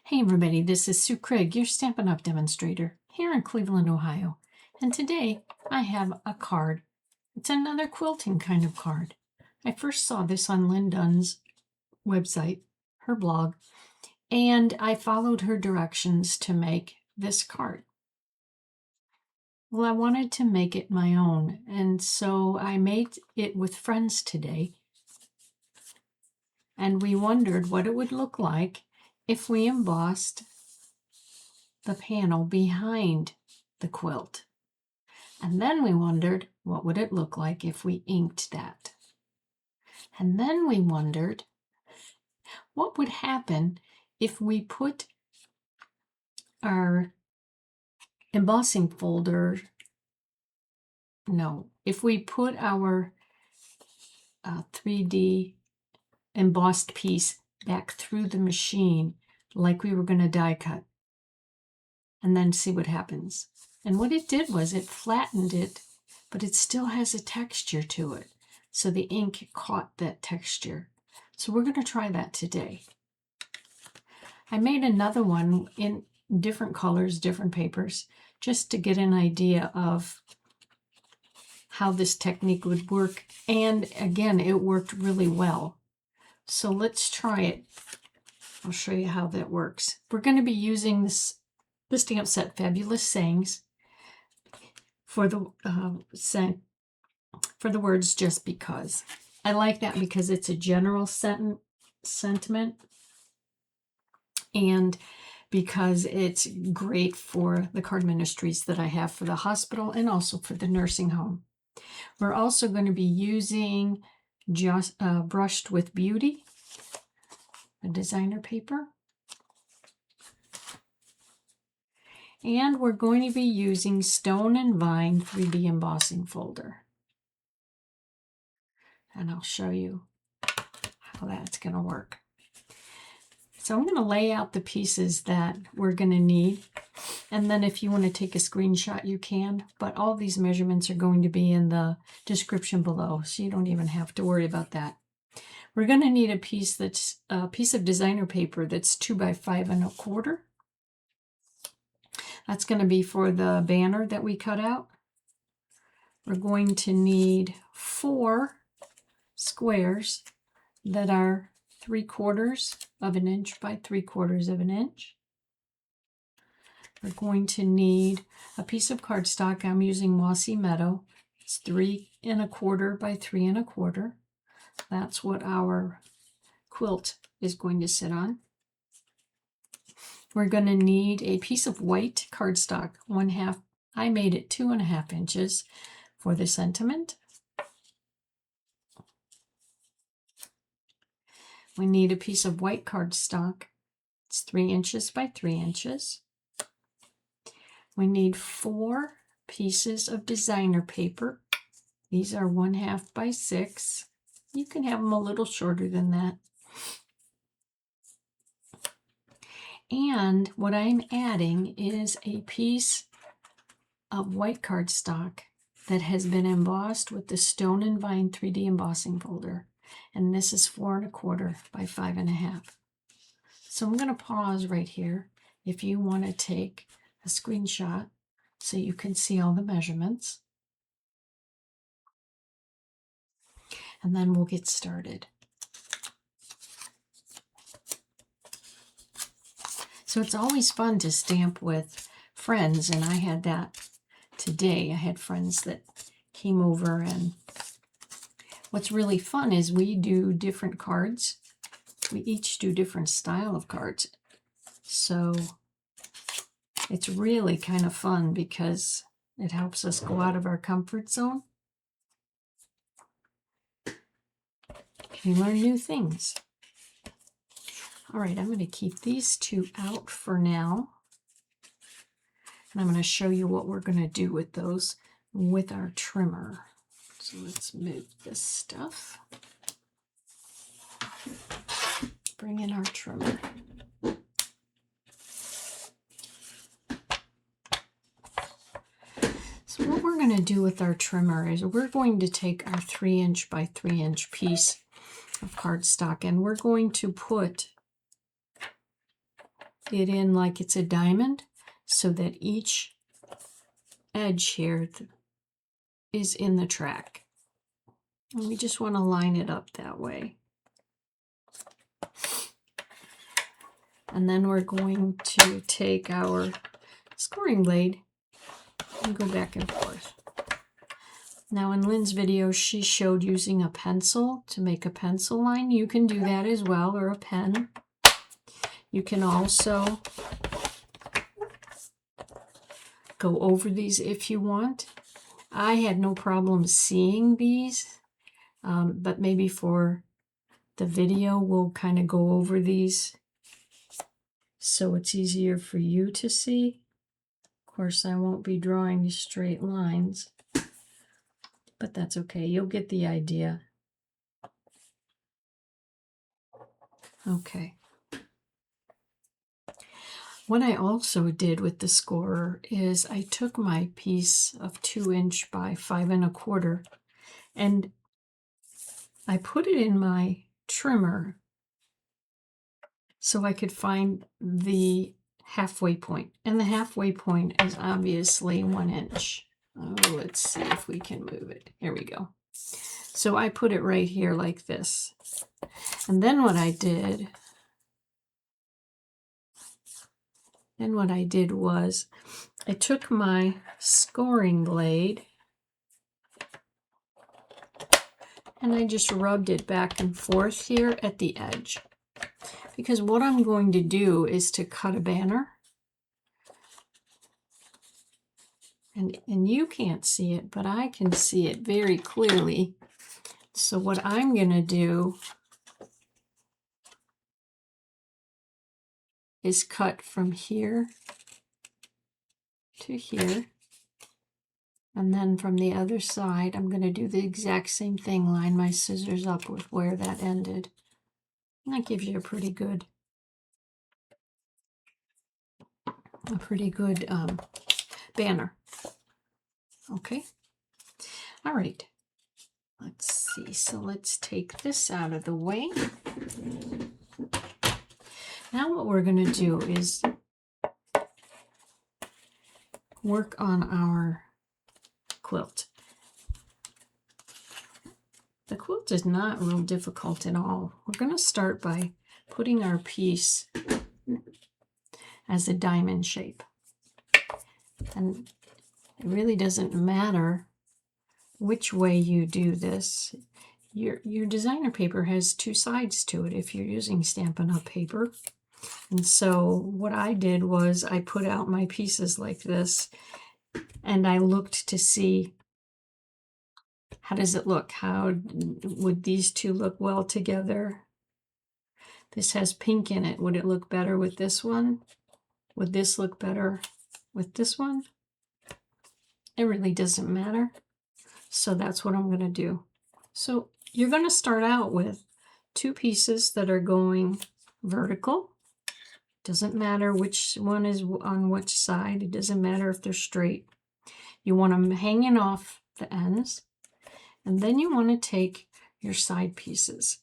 Hey everybody, this is Sue Craig, your Stampin' Up! Demonstrator here in Cleveland, Ohio. And today I have a card. It's another quilting kind of card. I first saw this on Lynn Dunn's website, her blog, and I followed her directions to make this card. Well, I wanted to make it my own, and so I made it with friends today. And we wondered what it would look like if we embossed the panel behind the quilt. And then we wondered what would it look like if we inked that. And then we wondered what would happen if we put our embossing folder, if we put our 3D embossed piece back through the machine like we were going to die cut, and then see what happens. And what it did was it flattened it, but it still has a texture to it. So the ink caught that texture. So we're going to try that today. I made another one in different colors, different papers, just to get an idea of how this technique would work. And again, it worked really well. So let's try it. I'll show you how that works. We're going to be using this stamp set, Fabulous Sayings, for the words Just Because. I like that because it's a general sentiment, and because it's great for the card ministries that I have for the hospital and also for the nursing home. We're also going to be using just Brushed with Beauty, a designer paper. And we're going to be using Stone and Vine 3D embossing folder. And I'll show you how that's going to work. So I'm going to lay out the pieces that we're going to need. And then if you want to take a screenshot, you can. But all these measurements are going to be in the description below, so you don't even have to worry about that. We're going to need a piece that's a piece of designer paper that's 2 by 5 1/4. That's going to be for the banner that we cut out. We're going to need 4 squares that are 3/4 of an inch by 3/4 of an inch. We're going to need a piece of cardstock. I'm using Mossy Meadow. It's 3 1/4 by 3 1/4. That's what our quilt is going to sit on. We're going to need a piece of white cardstock, 1/2. I made it 2.5 inches for the sentiment. We need a piece of white cardstock. It's 3 inches by 3 inches. We need 4 pieces of designer paper. These are 1/2 by 6. You can have them a little shorter than that. And what I'm adding is a piece of white cardstock that has been embossed with the Stone and Vine 3D embossing folder. And this is 4 1/4 by 5 1/2. So I'm going to pause right here if you want to take a screenshot so you can see all the measurements. And then we'll get started. So it's always fun to stamp with friends, and I had that today. I had friends that came over, and what's really fun is we do different cards. We each do different style of cards. So it's really kind of fun because it helps us go out of our comfort zone. We learn new things. All right, I'm going to keep these 2 out for now. And I'm going to show you what we're going to do with those with our trimmer. So let's move this stuff. Bring in our trimmer. So what we're going to do with our trimmer is we're going to take our 3 inch by 3 inch piece of cardstock, and we're going to put it in like it's a diamond so that each edge here is in the track. And we just want to line it up that way. And then we're going to take our scoring blade and go back and forth. Now in Lynn's video, she showed using a pencil to make a pencil line. You can do that as well, or a pen. You can also go over these if you want. I had no problem seeing these, but maybe for the video, we'll kind of go over these so it's easier for you to see. Of course, I won't be drawing straight lines, but that's okay. You'll get the idea. Okay. What I also did with the scorer is I took my piece of 2" by 5 1/4 and I put it in my trimmer so I could find the halfway point. And the halfway point is obviously 1 inch. Oh, let's see if we can move it. Here we go. So I put it right here like this. And then what I did was I took my scoring blade and I just rubbed it back and forth here at the edge. Because what I'm going to do is to cut a banner. And you can't see it, but I can see it very clearly. So what I'm going to do is cut from here to here. And then from the other side, I'm going to do the exact same thing, line my scissors up with where that ended. And that gives you a pretty good banner. Okay. All right. Let's see. So let's take this out of the way. Now what we're going to do is work on our quilt. The quilt is not real difficult at all. We're going to start by putting our piece as a diamond shape. And it really doesn't matter which way you do this. Your designer paper has 2 sides to it if you're using Stampin' Up! Paper. And so what I did was I put out my pieces like this and I looked to see how does it look? How would these two look well together? This has pink in it. Would it look better with this one? Would this look better with this one? It really doesn't matter. So that's what I'm going to do. So you're going to start out with 2 pieces that are going vertical. Doesn't matter which one is on which side. It doesn't matter if they're straight. You want them hanging off the ends. And then you want to take your side pieces.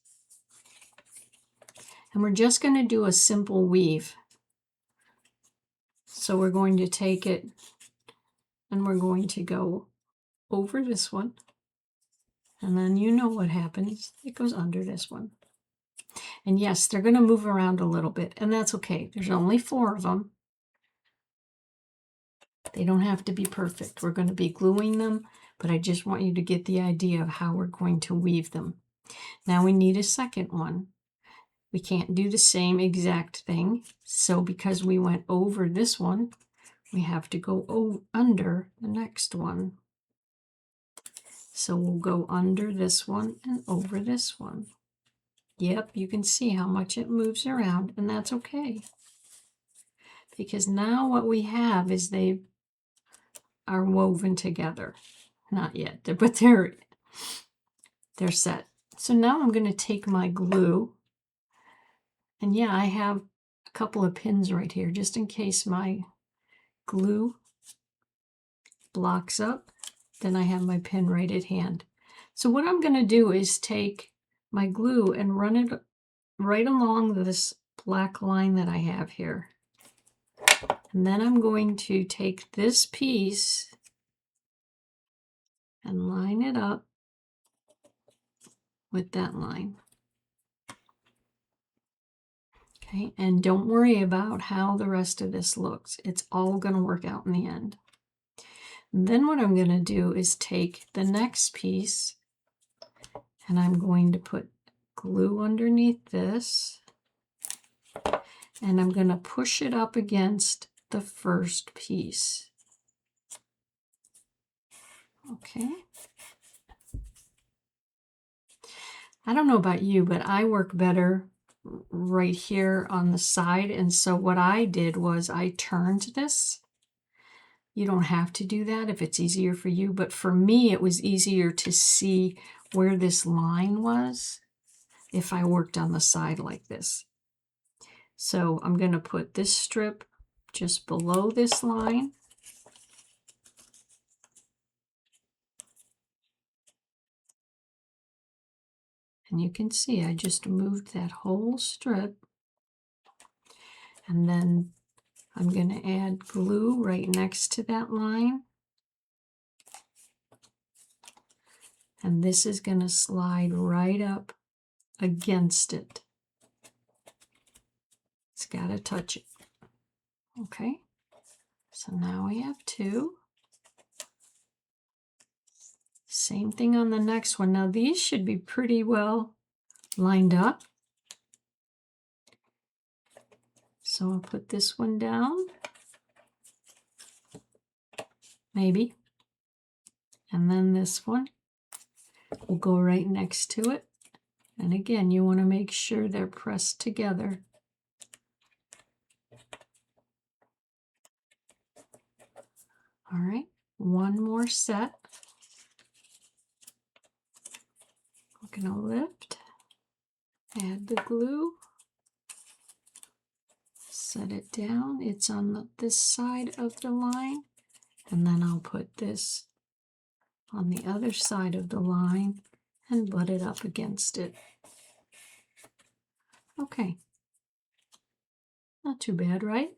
And we're just going to do a simple weave. So we're going to take it and we're going to go over this one. And then you know what happens. It goes under this one. And yes, they're going to move around a little bit, and that's okay. There's only 4 of them. They don't have to be perfect. We're going to be gluing them, but I just want you to get the idea of how we're going to weave them. Now we need a second one. We can't do the same exact thing. So because we went over this one, we have to go under the next one. So we'll go under this one and over this one. Yep, you can see how much it moves around, and that's okay. Because now what we have is they are woven together. Not yet, but they're set. So now I'm going to take my glue, and yeah, I have a couple of pins right here, just in case my glue blocks up, then I have my pin right at hand. So what I'm going to do is take my glue and run it right along this black line that I have here. And then I'm going to take this piece and line it up with that line. Okay, and don't worry about how the rest of this looks. It's all going to work out in the end. And then what I'm going to do is take the next piece and I'm going to put glue underneath this, and I'm going to push it up against the first piece. Okay. I don't know about you, but I work better right here on the side, and so what I did was I turned this. You don't have to do that if it's easier for you, but for me it was easier to see where this line was if I worked on the side like this. So I'm going to put this strip just below this line. And you can see I just moved that whole strip. And then I'm going to add glue right next to that line. And this is going to slide right up against it. It's got to touch it. Okay, so now we have two. Same thing on the next one. Now these should be pretty well lined up. So I'll put this one down, maybe, and then this one will go right next to it. And again, you want to make sure they're pressed together. All right, one more set. We're going to lift, add the glue, set it down. It's on this side of the line, and then I'll put this on the other side of the line and butt it up against it. Okay, not too bad, right?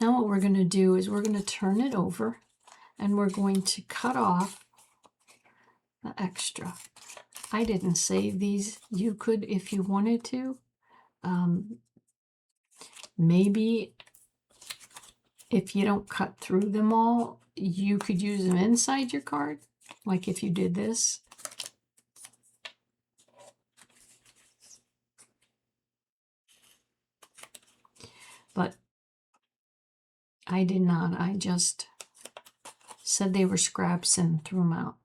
Now what we're going to do is we're going to turn it over and we're going to cut off the extra. I didn't save these. You could if you wanted to. Maybe if you don't cut through them all, you could use them inside your card, like if you did this. But I did not. I just said they were scraps and threw them out.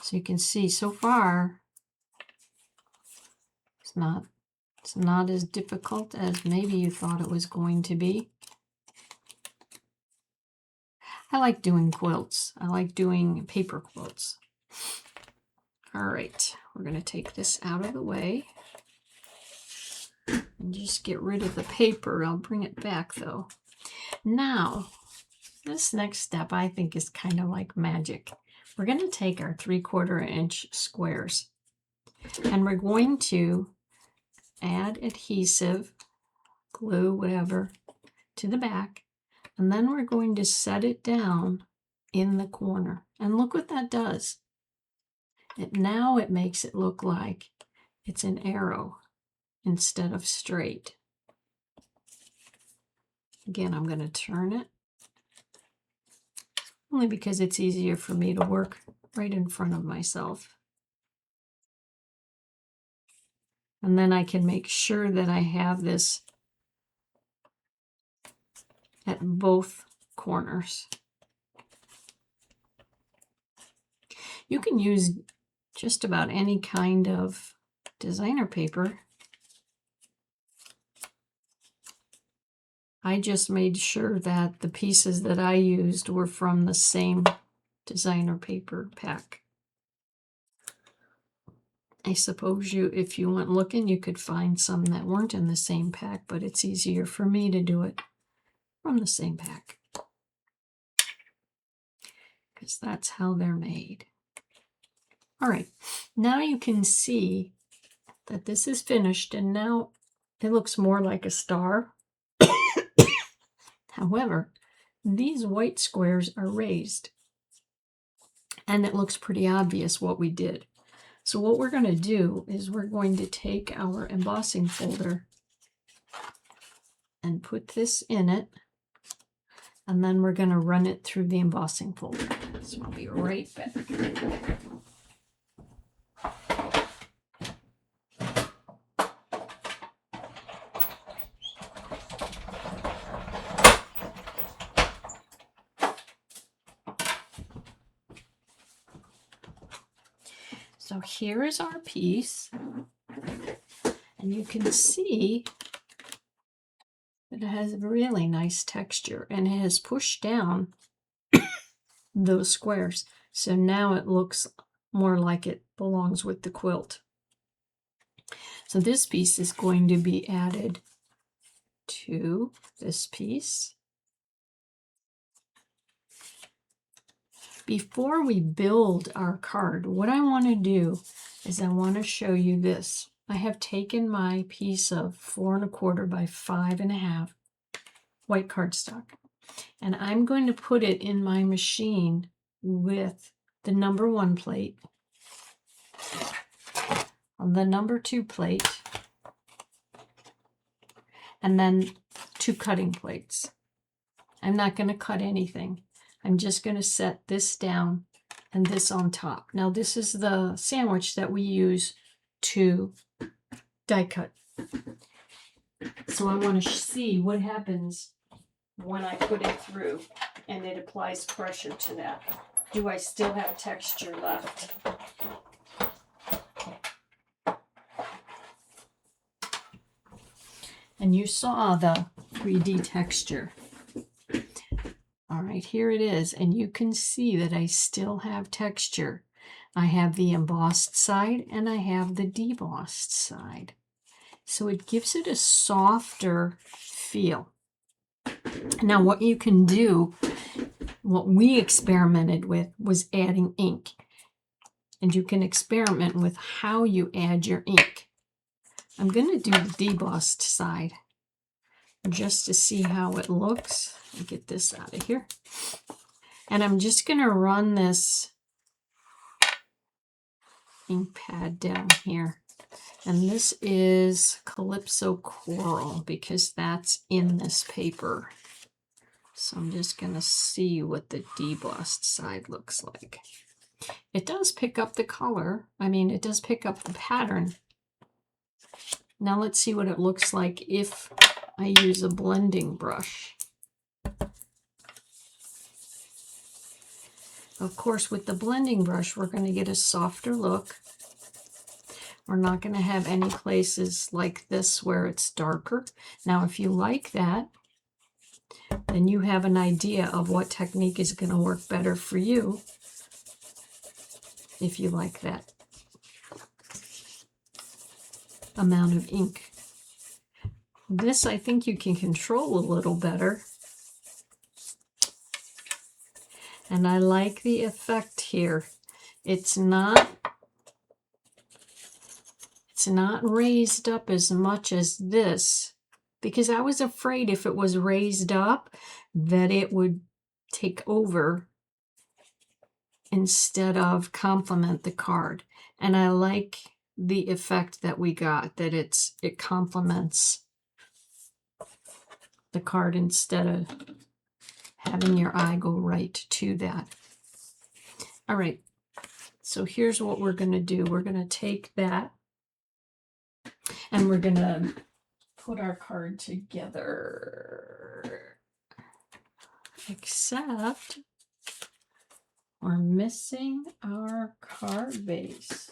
So you can see so far it's not as difficult as maybe you thought it was going to be. I like doing quilts. I like doing paper quilts. All right, we're going to take this out of the way and just get rid of the paper. I'll bring it back though. Now, this next step I think is kind of like magic. We're going to take our 3/4 inch squares and we're going to add adhesive, glue, whatever, to the back, and then we're going to set it down in the corner. And look what that does. Now it makes it look like it's an arrow instead of straight. Again, I'm going to turn it, only because it's easier for me to work right in front of myself. And then I can make sure that I have this at both corners. You can use just about any kind of designer paper. I just made sure that the pieces that I used were from the same designer paper pack. I suppose if you went looking, you could find some that weren't in the same pack, but it's easier for me to do it from the same pack, because that's how they're made. All right, now you can see that this is finished, and now it looks more like a star. However, these white squares are raised, and it looks pretty obvious what we did. So what we're going to do is we're going to take our embossing folder and put this in it, and then we're going to run it through the embossing folder. So I'll be right back. So here is our piece, and you can see that it has a really nice texture, and it has pushed down those squares. So now it looks more like it belongs with the quilt. So this piece is going to be added to this piece. Before we build our card, what I want to do is I want to show you this. I have taken my piece of 4 1/4 by 5 1/2 white cardstock, and I'm going to put it in my machine with the number 1 plate, the number 2 plate, and then 2 cutting plates. I'm not going to cut anything. I'm just going to set this down and this on top. Now this is the sandwich that we use to die cut. So I want to see what happens when I put it through and it applies pressure to that. Do I still have texture left? And you saw the 3D texture. All right, here it is, and you can see that I still have texture. I have the embossed side and I have the debossed side. So it gives it a softer feel. Now what you can do, what we experimented with was adding ink. And you can experiment with how you add your ink. I'm going to do the debossed side just to see how it looks. Let me get this out of here. And I'm just going to run this ink pad down here. And this is Calypso Coral because that's in this paper. So I'm just going to see what the debossed side looks like. It does pick up the color. I mean, it does pick up the pattern. Now let's see what it looks like if I use a blending brush. Of course, with the blending brush, we're going to get a softer look. We're not going to have any places like this where it's darker. Now, if you like that, then you have an idea of what technique is going to work better for you if you like that amount of ink. This, I think you can control a little better. And I like the effect here. It's not raised up as much as this, because I was afraid if it was raised up that it would take over instead of complement the card. And I like the effect that we got, that it complements the card instead of having your eye go right to that. All right, so here's what we're going to do. We're going to take that and we're going to put our card together. Except we're missing our card base.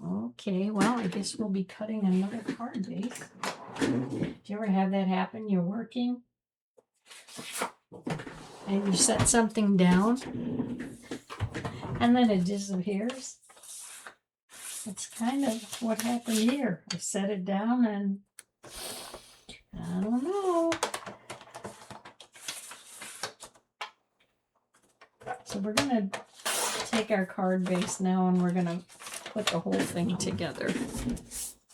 Okay, well, I guess we'll be cutting another card base. Do you ever have that happen? You're working and you set something down and then it disappears. That's kind of what happened here. I set it down and I don't know. So we're going to take our card base now and we're going to put the whole thing together.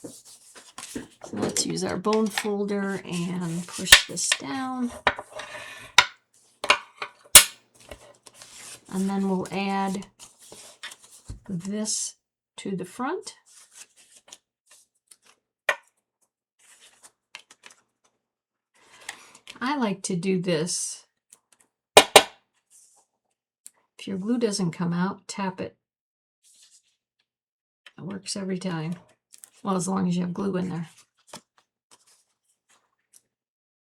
So let's use our bone folder and push this down. And then we'll add this to the front. I like to do this. If your glue doesn't come out, tap it. It works every time. Well, as long as you have glue in there.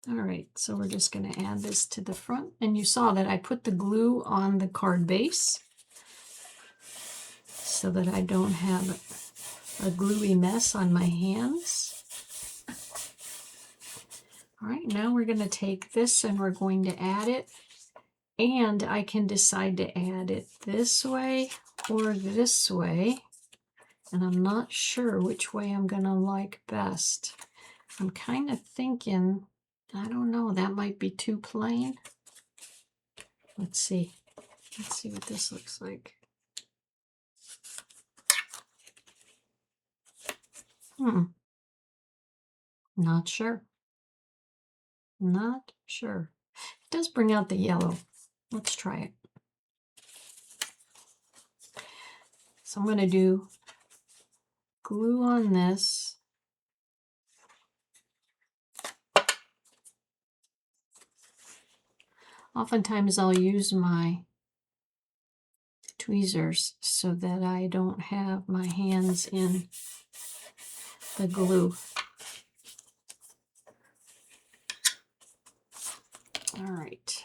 All right, so we're just going to add this to the front. And you saw that I put the glue on the card base so that I don't have a gluey mess on my hands. All right, now we're going to take this and we're going to add it. And I can decide to add it this way or this way. And I'm not sure which way I'm going to like best. I'm kind of thinking, I don't know, that might be too plain. Let's see. Let's see what this looks like. Not sure. Not sure. It does bring out the yellow. Let's try it. So I'm going to do glue on this. Oftentimes I'll use my tweezers so that I don't have my hands in the glue. All right.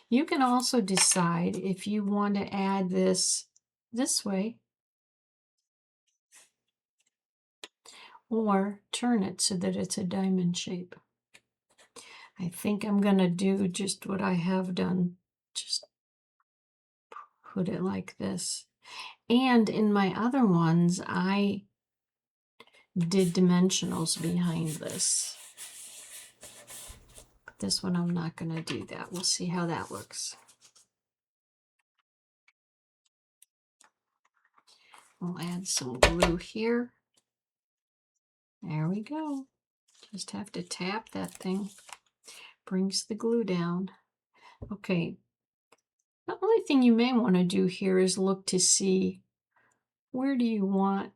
You can also decide if you want to add this way or turn it so that it's a diamond shape. I think I'm going to do just what I have done. Just put it like this. And in my other ones, I did dimensionals behind this. But this one, I'm not going to do that. We'll see how that looks. We'll add some glue here. There we go. Just have to tap that thing. Brings the glue down. Okay. The only thing you may want to do here is look to see where do you want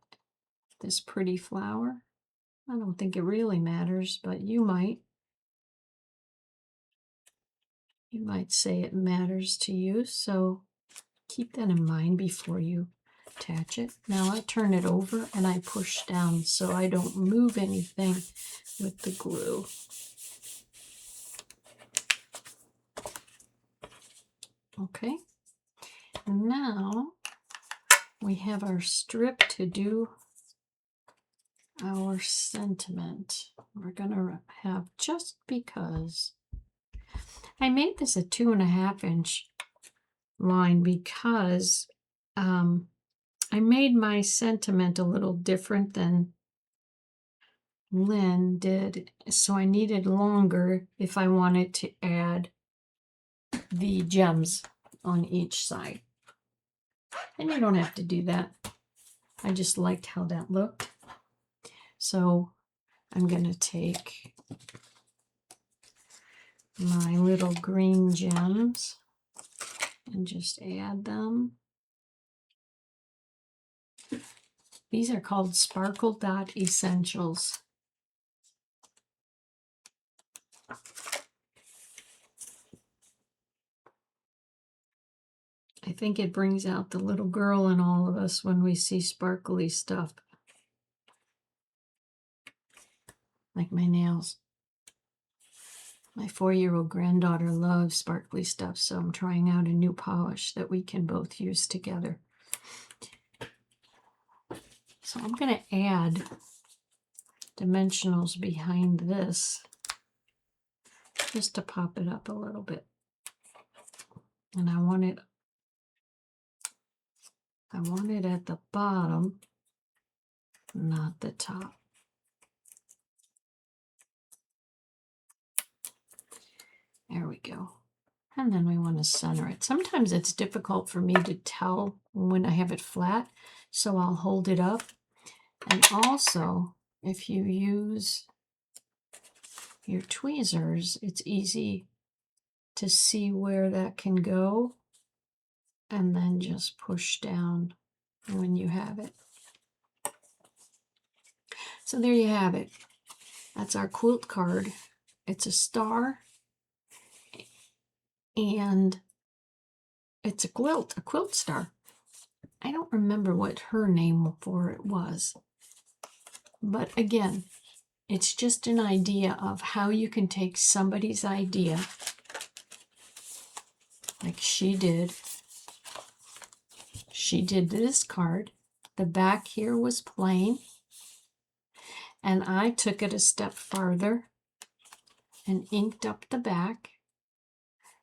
this pretty flower. I don't think it really matters, but you might. You might say it matters to you, so keep that in mind before you attach it. Now I turn it over and I push down so I don't move anything with the glue. Okay, and now we have our strip to do our sentiment. We're gonna have just because. I made this a 2.5 inch line because I made my sentiment a little different than Lynn did, so I needed longer if I wanted to add the gems on each side. And you don't have to do that. I just liked how that looked. So I'm going to take my little green gems and just add them. These are called Sparkle Dot Essentials. I think it brings out the little girl in all of us when we see sparkly stuff. Like my nails. My 4-year-old granddaughter loves sparkly stuff, so I'm trying out a new polish that we can both use together. So I'm going to add dimensionals behind this just to pop it up a little bit. And I want it at the bottom, not the top. There we go. And then we want to center it. Sometimes it's difficult for me to tell when I have it flat, so I'll hold it up. And also, if you use your tweezers, it's easy to see where that can go, and then just push down when you have it. So there you have it. That's our quilt card. It's a star, and it's a quilt star. I don't remember what her name for it was. But again, it's just an idea of how you can take somebody's idea, like she did. She did this card. The back here was plain. And I took it a step farther and inked up the back.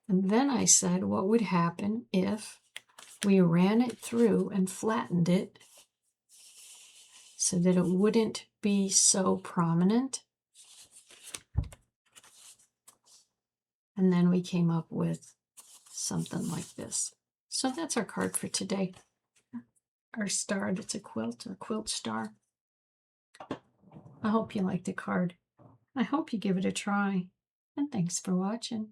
And then I said, what would happen if we ran it through and flattened it so that it wouldn't be so prominent? And then we came up with something like this. So that's our card for today. Our star that's a quilt, or quilt star. I hope you like the card. I hope you give it a try. And thanks for watching.